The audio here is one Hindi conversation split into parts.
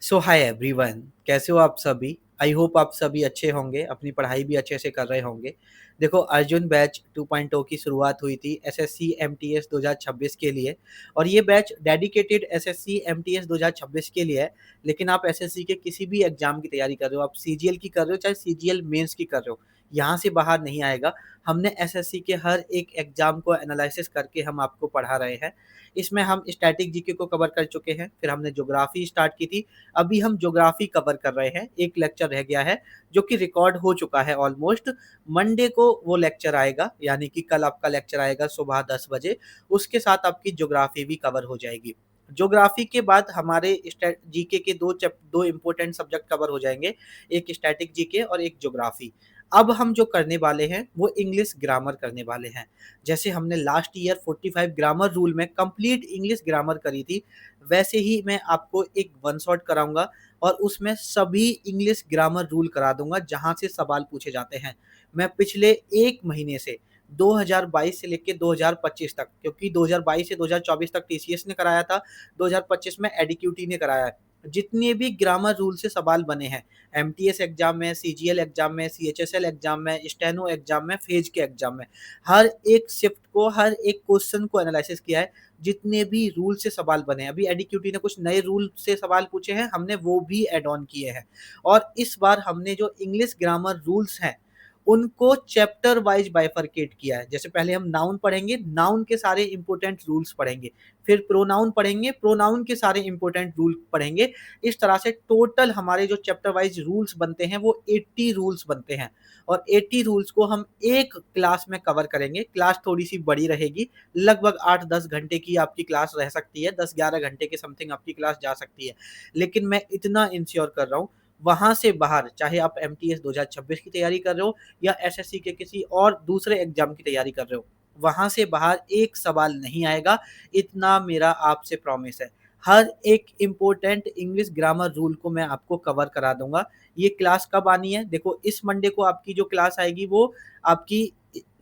सो हाय एवरीवन, कैसे हो आप सभी? आई होप आप सभी अच्छे होंगे, अपनी पढ़ाई भी अच्छे से कर रहे होंगे। देखो, अर्जुन बैच 2.0 की शुरुआत हुई थी एसएससी एमटीएस 2026 के लिए। और ये बैच डेडिकेटेड एसएससी एमटीएस 2026 के लिए है। लेकिन आप एसएससी के किसी भी एग्जाम की तैयारी कर रहे हो, आप सीजीएल की कर रहे हो चाहे सीजीएल मेंस की कर रहे हो, यहाँ से बाहर नहीं आएगा। हमने एसएससी के हर एक एग्जाम को एनालिसिस करके हम आपको पढ़ा रहे हैं। इसमें हम स्टैटिक जीके को कवर कर चुके हैं, फिर हमने ज्योग्राफी स्टार्ट की थी। अभी हम ज्योग्राफी कवर कर रहे हैं, एक लेक्चर रह गया है जो कि रिकॉर्ड हो चुका है ऑलमोस्ट। मंडे को वो लेक्चर आएगा, यानी कि कल आपका लेक्चर आएगा सुबह 10 बजे। उसके साथ आपकी ज्योग्राफी भी कवर हो जाएगी। ज्योग्राफी के बाद हमारे जीके के दो इंपॉर्टेंट सब्जेक्ट कवर हो जाएंगे, एक स्टैटिक जीके और एक ज्योग्राफी। अब हम जो करने वाले हैं वो इंग्लिश ग्रामर करने वाले हैं। जैसे हमने लास्ट ईयर 45 ग्रामर रूल में कंप्लीट इंग्लिश ग्रामर करी थी, वैसे ही मैं आपको एक वन शॉट कराऊंगा और उसमें सभी इंग्लिश ग्रामर रूल करा दूंगा जहां से सवाल पूछे जाते हैं। मैं पिछले एक महीने से 2022 से लेकर 2025 तक, क्योंकि 2022 से 2024 तक टीसीएस ने कराया था, 2025 में एडीक्यूटी ने कराया है। जितने भी ग्रामर रूल से सवाल बने हैं, एमटीएस एग्जाम में, सीजीएल एग्जाम में, सीएचएसएल एग्जाम में, स्टेनो एग्जाम में, फेज के एग्जाम में, हर एक शिफ्ट को, हर एक क्वेश्चन को एनालिसिस किया है। जितने भी रूल से सवाल बने हैं, अभी एडीक्यूटी ने कुछ नए रूल से सवाल पूछे हैं, हमने वो भी ऐड ऑन किए हैं। और इस बार हमने जो इंग्लिश ग्रामर रूल्स हैं उनको चैप्टर वाइज बाइफरकेट किया है। जैसे पहले हम नाउन पढ़ेंगे, नाउन के सारे इंपॉर्टेंट रूल्स पढ़ेंगे, फिर प्रोनाउन पढ़ेंगे, प्रोनाउन के सारे इंपॉर्टेंट रूल पढ़ेंगे। इस तरह से टोटल हमारे जो चैप्टर वाइज रूल्स बनते हैं वो 80 रूल्स बनते हैं। और 80 रूल्स को हम एक क्लास में कवर करेंगे। क्लास थोड़ी सी बड़ी रहेगी, लगभग 8-10 घंटे की आपकी क्लास रह सकती है, 10-11 घंटे के समथिंग आपकी क्लास जा सकती है। लेकिन मैं इतना इंश्योर कर रहा हूँ, वहां से बाहर, चाहे आप एमटीएस 2026 की तैयारी कर रहे हो या एसएससी के किसी और दूसरे एग्जाम की तैयारी कर रहे हो, वहां से बाहर एक सवाल नहीं आएगा। इतना मेरा आपसे प्रॉमिस है। हर एक इंपॉर्टेंट इंग्लिश ग्रामर रूल को मैं आपको कवर करा दूंगा। ये क्लास कब आनी है? देखो, इस मंडे को आपकी जो क्लास आएगी वो आपकी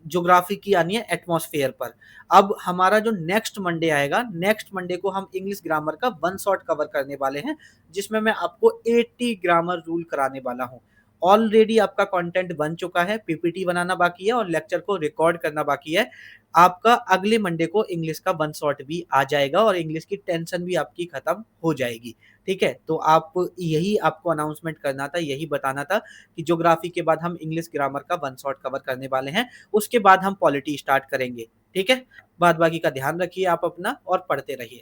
ज्योग्राफी की आनी है एटमॉस्फेयर पर। अब हमारा जो नेक्स्ट मंडे आएगा, नेक्स्ट मंडे को हम इंग्लिश ग्रामर का वन शॉट कवर करने वाले हैं, जिसमें मैं आपको 80 ग्रामर रूल कराने वाला हूँ। ऑलरेडी आपका कंटेंट बन चुका है, पीपीटी बनाना बाकी है और लेक्चर को रिकॉर्ड करना बाकी है। आपका अगले मंडे को इंग्लिश का वन शॉट भी आ जाएगा और इंग्लिश की टेंशन भी आपकी खत्म हो जाएगी। ठीक है, तो आप यही आपको अनाउंसमेंट करना था, यही बताना था कि ज्योग्राफी के बाद हम इंग्लिश ग्रामर का वन शॉट कवर करने वाले हैं। उसके बाद हम पॉलिटी स्टार्ट करेंगे। ठीक है, बाद बाकी का ध्यान रखिए आप अपना और पढ़ते रहिए।